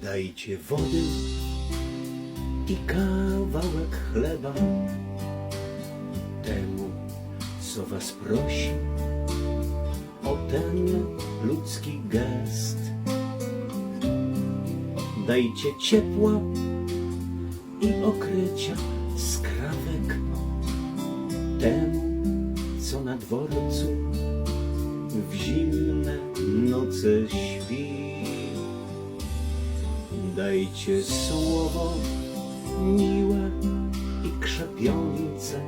Dajcie wody i kawałek chleba temu, co was prosi o ten ludzki gest. Dajcie ciepła i okrycia skrawek temu, co na dworcu w zimne noce śpi. Dajcie słowo miłe i krzepiące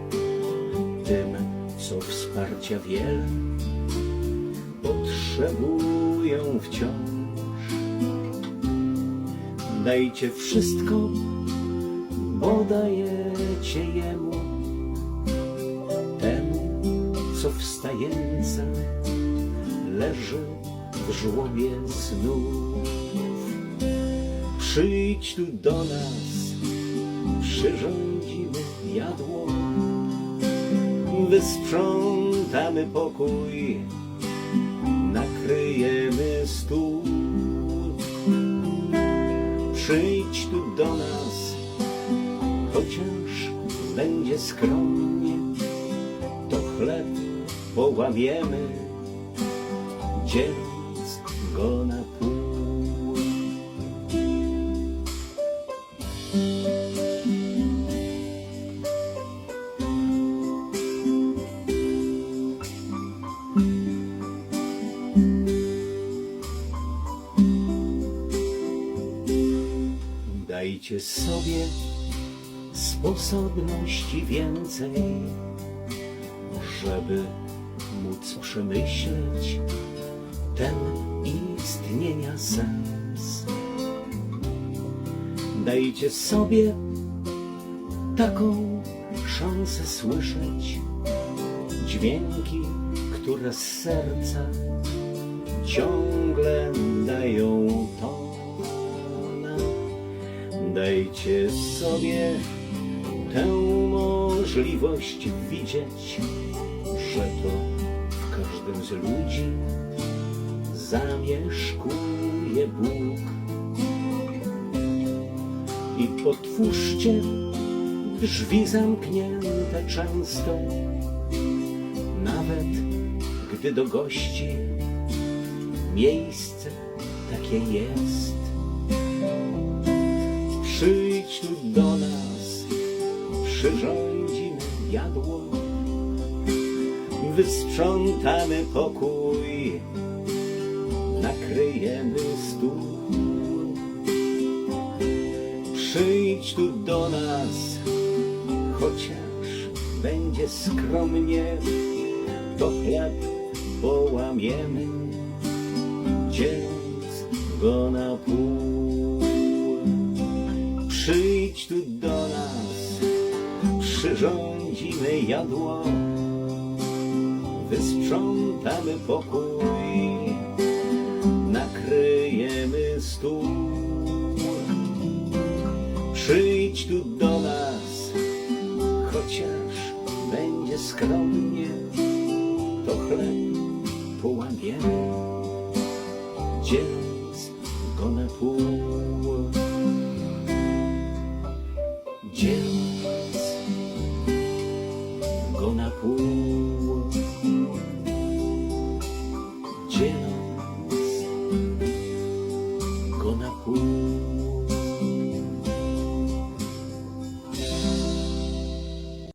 tym, co wsparcia wiele potrzebują wciąż. Dajcie wszystko, bo dajecie jemu, temu, co wstająca leży w żłobie snów. Przyjdź tu do nas, przyrządzimy jadło, wysprzątamy pokój, nakryjemy stół. Przyjdź tu do nas, chociaż będzie skromnie, to chleb połamiemy, dzieląc go na pół. Dajcie sobie sposobności więcej, żeby móc przemyśleć ten istnienia sens. Dajcie sobie taką szansę słyszeć dźwięki, które z serca ciągle dają ton. Dajcie sobie tę możliwość widzieć, że to w każdym z ludzi zamieszkuje Bóg. I otwórzcie drzwi zamknięte często, nawet gdy do gości miejsce takie jest. Przyjdź tu do nas, przyrządzimy jadło, wysprzątamy pokój, nakryjemy stół. Przyjdź tu do nas, chociaż będzie skromnie, to chleb połamiemy, dzieląc go na pół. Przyjdź tu do nas, przyrządzimy jadło, wysprzątamy pokój, nakryjemy stół. Przyjdź tu do nas, chociaż będzie skromnie, to chleb połamiemy, dzieląc go na pół. Dzieląc